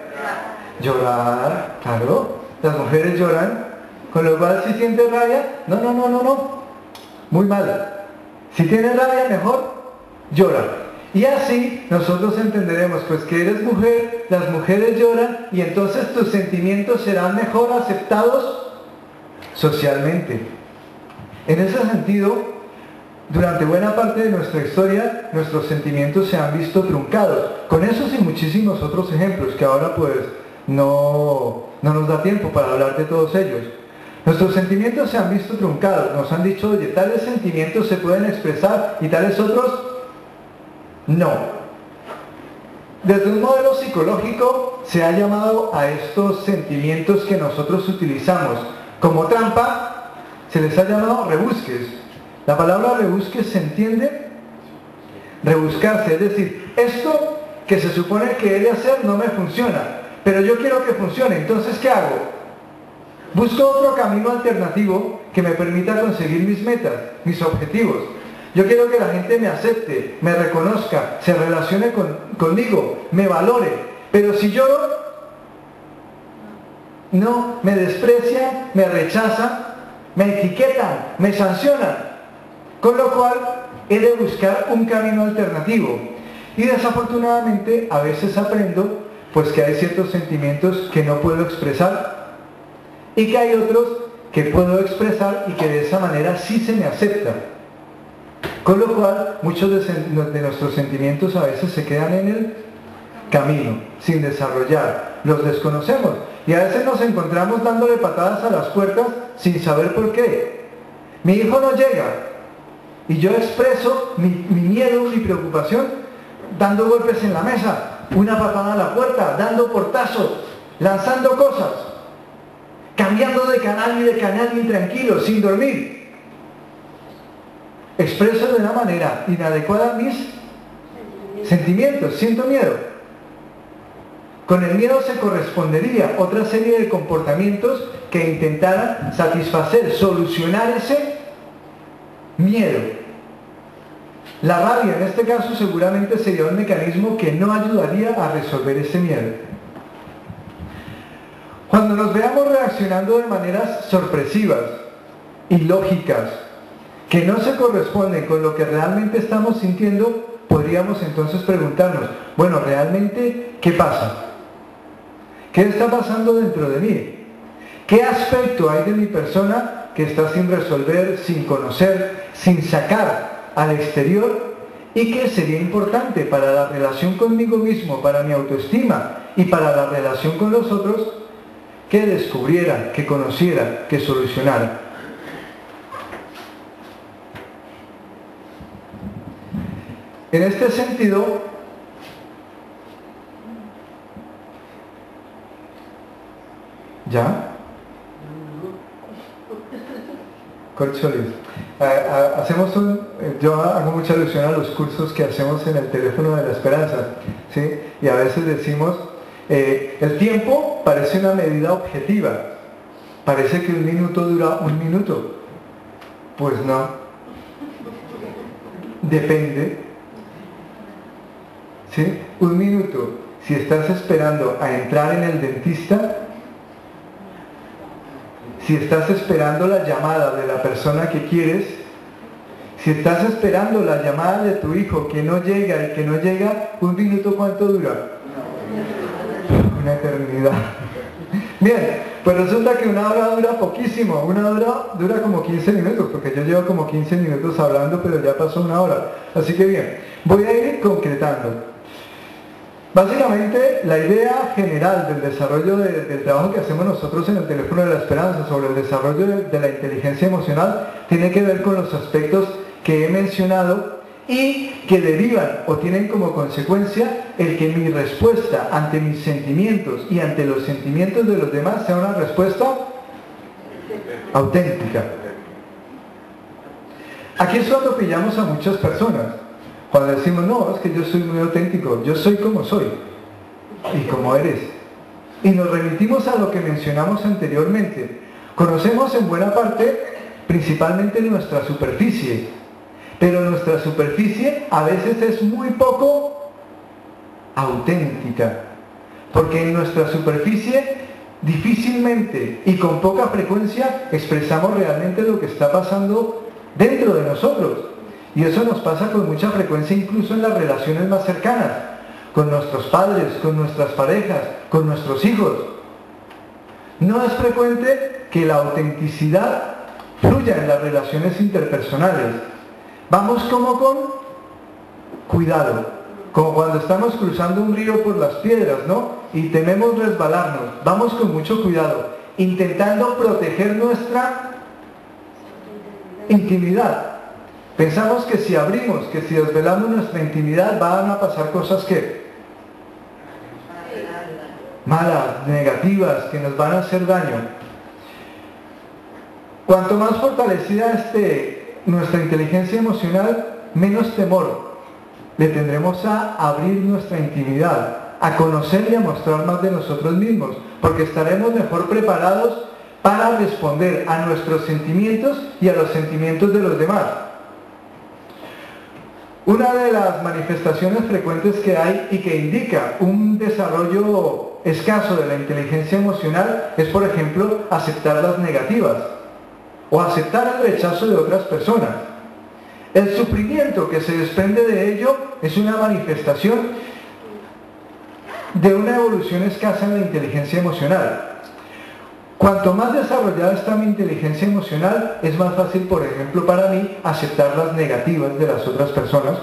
Llorar, claro. Las mujeres lloran, con lo cual si siente rabia, no. Muy mal. Si tienes rabia, mejor llora. Y así nosotros entenderemos pues que eres mujer, las mujeres lloran y entonces tus sentimientos serán mejor aceptados socialmente. En ese sentido, durante buena parte de nuestra historia, nuestros sentimientos se han visto truncados. Con esos y muchísimos otros ejemplos que ahora pues no nos da tiempo para hablar de todos ellos. Nuestros sentimientos se han visto truncados. Nos han dicho, oye, tales sentimientos se pueden expresar y tales otros no. Desde un modelo psicológico se ha llamado a estos sentimientos que nosotros utilizamos como trampa, se les ha llamado rebusques. La palabra rebusques se entiende rebuscarse, es decir, esto que se supone que he de hacer no me funciona, pero yo quiero que funcione, entonces ¿qué hago? Busco otro camino alternativo que me permita conseguir mis metas, mis objetivos. Yo quiero que la gente me acepte, me reconozca, se relacione conmigo, me valore. Pero si lloro, no, me desprecian, me rechazan, me etiquetan, me sancionan. Con lo cual, he de buscar un camino alternativo. Y desafortunadamente, a veces aprendo pues que hay ciertos sentimientos que no puedo expresar y que hay otros que puedo expresar y que de esa manera sí se me acepta. Con lo cual, muchos de nuestros sentimientos a veces se quedan en el camino, sin desarrollar. Los desconocemos y a veces nos encontramos dándole patadas a las puertas sin saber por qué. Mi hijo no llega y yo expreso mi miedo, mi preocupación, dando golpes en la mesa, una patada a la puerta, dando portazos, lanzando cosas, cambiando de canal intranquilo, sin dormir. Expreso de una manera inadecuada mis sentimientos, siento miedo. Con el miedo se correspondería otra serie de comportamientos que intentaran satisfacer, solucionar ese miedo. La rabia en este caso seguramente sería un mecanismo que no ayudaría a resolver ese miedo. Cuando nos veamos reaccionando de maneras sorpresivas, ilógicas, que no se corresponden con lo que realmente estamos sintiendo, podríamos entonces preguntarnos, bueno, ¿realmente qué pasa? ¿Qué está pasando dentro de mí? ¿Qué aspecto hay de mi persona que está sin resolver, sin conocer, sin sacar al exterior y que sería importante para la relación conmigo mismo, para mi autoestima y para la relación con los otros, que descubriera, que conociera, que solucionara? En este sentido, ¿ya? Corcholis. Yo hago mucha alusión a los cursos que hacemos en el teléfono de la esperanza, ¿sí? Y a veces decimos, el tiempo parece una medida objetiva, parece que un minuto dura un minuto. Pues no, depende. ¿Sí? Un minuto, si estás esperando a entrar en el dentista, si estás esperando la llamada de la persona que quieres, si estás esperando la llamada de tu hijo que no llega y que no llega, un minuto, ¿cuánto dura? Una eternidad. Bien, pues resulta que una hora dura poquísimo, una hora dura como 15 minutos, porque yo llevo como 15 minutos hablando, pero ya pasó una hora. Así que bien, voy a ir concretando. Básicamente, la idea general del desarrollo del trabajo que hacemos nosotros en el teléfono de la esperanza sobre el desarrollo de la inteligencia emocional tiene que ver con los aspectos que he mencionado y que derivan o tienen como consecuencia el que mi respuesta ante mis sentimientos y ante los sentimientos de los demás sea una respuesta auténtica. Aquí es cuando pillamos a muchas personas. Cuando decimos, no, es que yo soy muy auténtico, yo soy como soy y como eres. Y nos remitimos a lo que mencionamos anteriormente. Conocemos en buena parte principalmente nuestra superficie, pero nuestra superficie a veces es muy poco auténtica, porque en nuestra superficie difícilmente y con poca frecuencia expresamos realmente lo que está pasando dentro de nosotros. Y eso nos pasa con mucha frecuencia incluso en las relaciones más cercanas, con nuestros padres, con nuestras parejas, con nuestros hijos. No es frecuente que la autenticidad fluya en las relaciones interpersonales. Vamos como con cuidado, como cuando estamos cruzando un río por las piedras, ¿no? Y tememos resbalarnos. Vamos con mucho cuidado, intentando proteger nuestra intimidad. Pensamos que si abrimos, que si desvelamos nuestra intimidad van a pasar cosas que malas, negativas, que nos van a hacer daño. Cuanto más fortalecida esté nuestra inteligencia emocional, menos temor le tendremos a abrir nuestra intimidad, a conocer y a mostrar más de nosotros mismos, porque estaremos mejor preparados para responder a nuestros sentimientos y a los sentimientos de los demás. Una de las manifestaciones frecuentes que hay y que indica un desarrollo escaso de la inteligencia emocional es, por ejemplo, aceptar las negativas o aceptar el rechazo de otras personas. El sufrimiento que se desprende de ello es una manifestación de una evolución escasa en la inteligencia emocional. Cuanto más desarrollada está mi inteligencia emocional, es más fácil, por ejemplo, para mí, aceptar las negativas de las otras personas.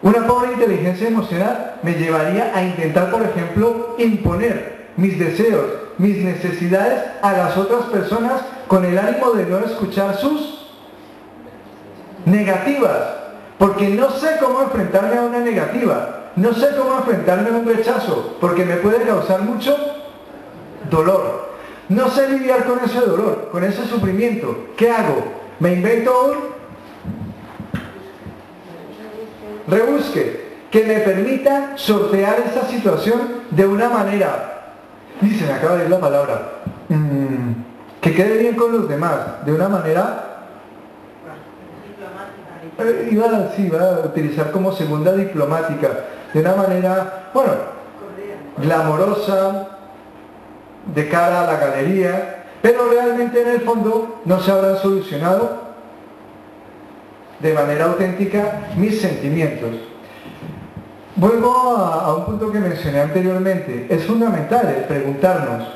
Una pobre inteligencia emocional me llevaría a intentar, por ejemplo, imponer mis deseos, mis necesidades a las otras personas con el ánimo de no escuchar sus negativas, porque no sé cómo enfrentarme a una negativa, no sé cómo enfrentarme a un rechazo, porque me puede causar mucho dolor. No sé lidiar con ese dolor, con ese sufrimiento. ¿Qué hago? Me invento un rebusque que me permita sortear esa situación de una manera, y se me acaba de ir la palabra, que quede bien con los demás, de una manera, iba a utilizar como segunda diplomática, de una manera, bueno, glamorosa, de cara a la galería, pero realmente en el fondo no se habrán solucionado de manera auténtica mis sentimientos. Vuelvo a un punto que mencioné anteriormente. Es fundamental el preguntarnos,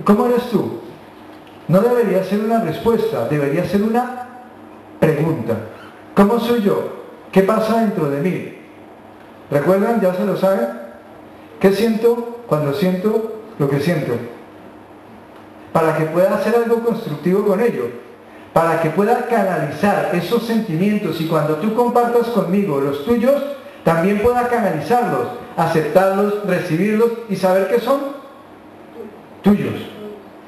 ¿cómo eres tú? No debería ser una respuesta, debería ser una pregunta. ¿Cómo soy yo? ¿Qué pasa dentro de mí? ¿Recuerdan? ¿Ya se lo saben? ¿Qué siento cuando siento lo que siento? Para que pueda hacer algo constructivo con ello, para que pueda canalizar esos sentimientos y cuando tú compartas conmigo los tuyos, también pueda canalizarlos, aceptarlos, recibirlos y saber que son tuyos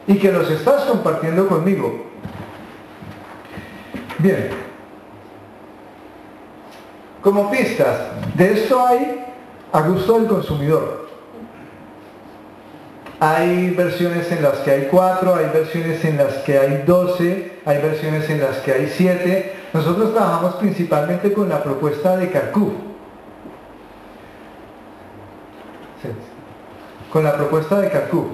y que los estás compartiendo conmigo. Bien, como pistas de esto hay a gusto del consumidor. Hay versiones en las que hay 4, hay versiones en las que hay 12, hay versiones en las que hay 7. Nosotros trabajamos principalmente con la propuesta de Carcuf. Sí. Con la propuesta de Carcuf.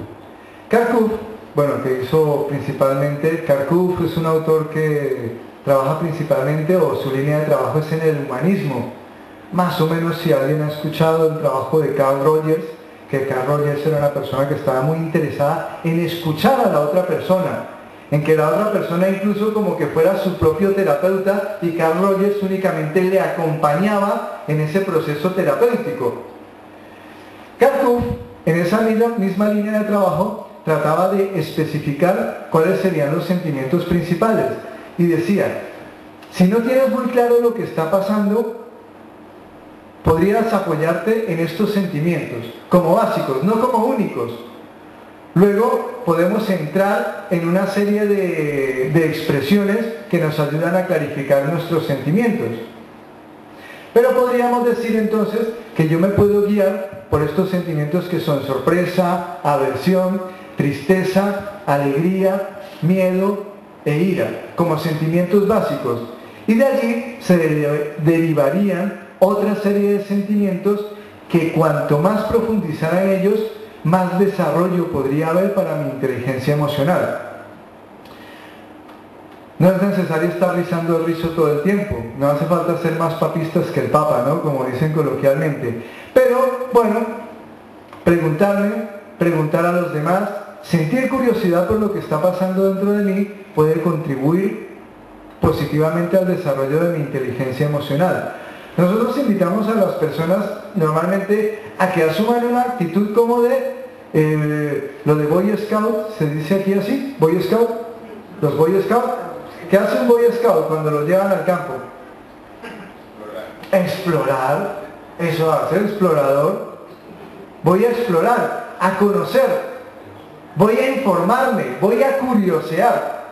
Carcuf, bueno, que hizo principalmente, Carcuf es un autor que trabaja principalmente, o su línea de trabajo es en el humanismo. Más o menos, si alguien ha escuchado el trabajo de Carl Rogers, que Carl Rogers era una persona que estaba muy interesada en escuchar a la otra persona, en que la otra persona incluso como que fuera su propio terapeuta y Carl Rogers únicamente le acompañaba en ese proceso terapéutico. Carcuf, en esa misma línea de trabajo, trataba de especificar cuáles serían los sentimientos principales y decía, si no tienes muy claro lo que está pasando, podrías apoyarte en estos sentimientos, como básicos, no como únicos. Luego podemos entrar en una serie de expresiones que nos ayudan a clarificar nuestros sentimientos. Pero podríamos decir entonces que yo me puedo guiar por estos sentimientos que son sorpresa, aversión, tristeza, alegría, miedo e ira, como sentimientos básicos. Y de allí se derivarían otra serie de sentimientos que cuanto más profundizara en ellos, más desarrollo podría haber para mi inteligencia emocional. No es necesario estar rizando el rizo todo el tiempo, no hace falta ser más papistas que el Papa, ¿no? Como dicen coloquialmente. Pero, bueno, preguntar a los demás, sentir curiosidad por lo que está pasando dentro de mí puede contribuir positivamente al desarrollo de mi inteligencia emocional. Nosotros invitamos a las personas normalmente a que asuman una actitud como de lo de Boy Scout, se dice aquí así, Boy Scout, los Boy Scout. ¿Qué hace un Boy Scout cuando los llevan al campo? Explorar, eso hace el explorador. Voy a explorar, a conocer, voy a informarme, voy a curiosear.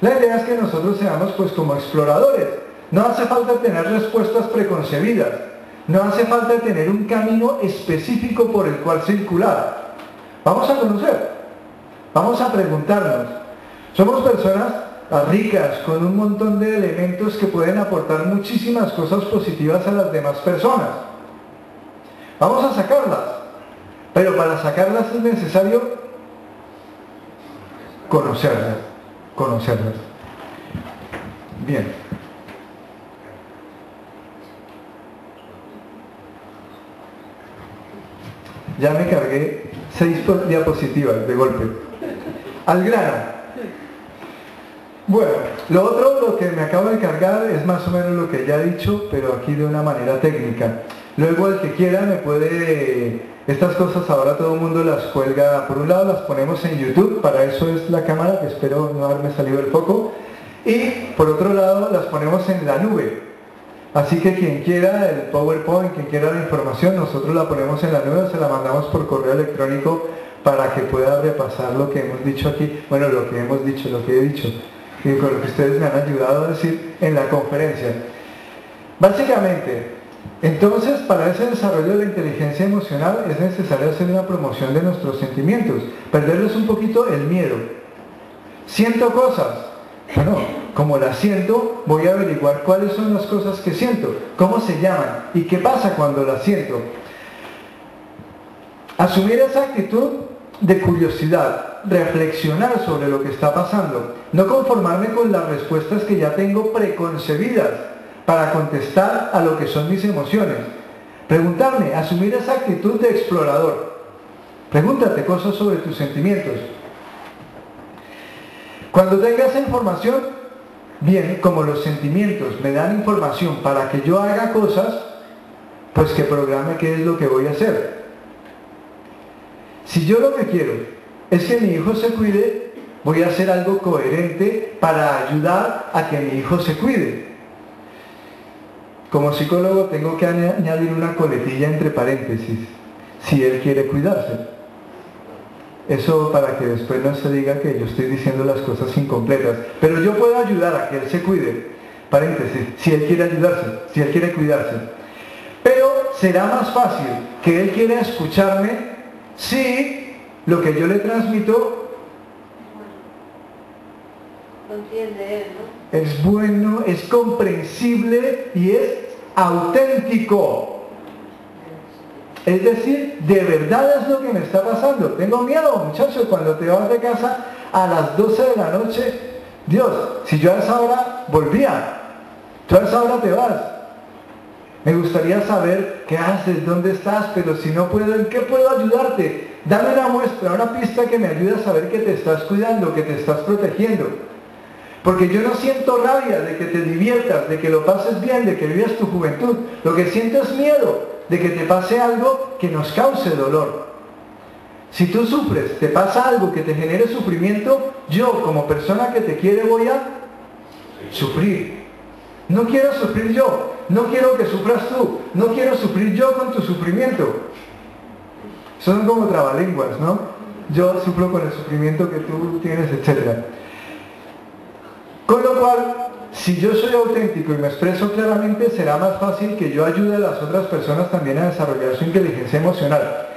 La idea es que nosotros seamos pues como exploradores. No hace falta tener respuestas preconcebidas, no hace falta tener un camino específico por el cual circular. Vamos a conocer, vamos a preguntarnos. Somos personas ricas, con un montón de elementos que pueden aportar muchísimas cosas positivas a las demás personas. Vamos a sacarlas, pero para sacarlas es necesario conocerlas. Bien. Ya me cargué 6 diapositivas de golpe. Al grano. Bueno, lo otro, lo que me acabo de cargar es más o menos lo que ya he dicho, pero aquí de una manera técnica. Luego el que quiera me puede... Estas cosas ahora todo el mundo las cuelga. Por un lado las ponemos en YouTube, para eso es la cámara, que espero no haberme salido el foco. Y por otro lado las ponemos en la nube. Así que quien quiera el PowerPoint, quien quiera la información, nosotros la ponemos en la nube, se la mandamos por correo electrónico para que pueda repasar lo que hemos dicho aquí. Bueno, lo que hemos dicho, lo que he dicho, y con lo que ustedes me han ayudado a decir en la conferencia. Básicamente, entonces, para ese desarrollo de la inteligencia emocional es necesario hacer una promoción de nuestros sentimientos, perderles un poquito el miedo. Siento cosas. Bueno, como las siento, voy a averiguar cuáles son las cosas que siento, cómo se llaman y qué pasa cuando las siento. Asumir esa actitud de curiosidad, reflexionar sobre lo que está pasando, no conformarme con las respuestas que ya tengo preconcebidas para contestar a lo que son mis emociones. Preguntarme, asumir esa actitud de explorador. Pregúntate cosas sobre tus sentimientos. Cuando tenga esa información, bien, como los sentimientos me dan información para que yo haga cosas, pues que programe qué es lo que voy a hacer. Si yo lo que quiero es que mi hijo se cuide, voy a hacer algo coherente para ayudar a que mi hijo se cuide. Como psicólogo tengo que añadir una coletilla entre paréntesis, si él quiere cuidarse. Eso para que después no se diga que yo estoy diciendo las cosas incompletas. Pero yo puedo ayudar a que él se cuide. Paréntesis, si él quiere ayudarse, si él quiere cuidarse. Pero será más fácil que él quiera escucharme si lo que yo le transmito Lo entiende él, ¿no? es bueno, es comprensible y es auténtico. Es decir, de verdad es lo que me está pasando. Tengo miedo, muchachos, cuando te vas de casa a las 12 de la noche. Dios, si yo a esa hora volvía, tú a esa hora te vas. Me gustaría saber qué haces, dónde estás, pero si no puedo, ¿en qué puedo ayudarte? Dame una muestra, una pista que me ayude a saber que te estás cuidando, que te estás protegiendo. Porque yo no siento rabia de que te diviertas, de que lo pases bien, de que vivas tu juventud. Lo que siento es miedo de que te pase algo que nos cause dolor. Si tú sufres, te pasa algo que te genere sufrimiento, yo como persona que te quiere voy a sufrir. No quiero sufrir yo, no quiero que sufras tú, no quiero sufrir yo con tu sufrimiento. Son como trabalenguas, ¿no? yo sufro con el sufrimiento que tú tienes, etc. Con lo cual, si yo soy auténtico y me expreso claramente, será más fácil que yo ayude a las otras personas también a desarrollar su inteligencia emocional.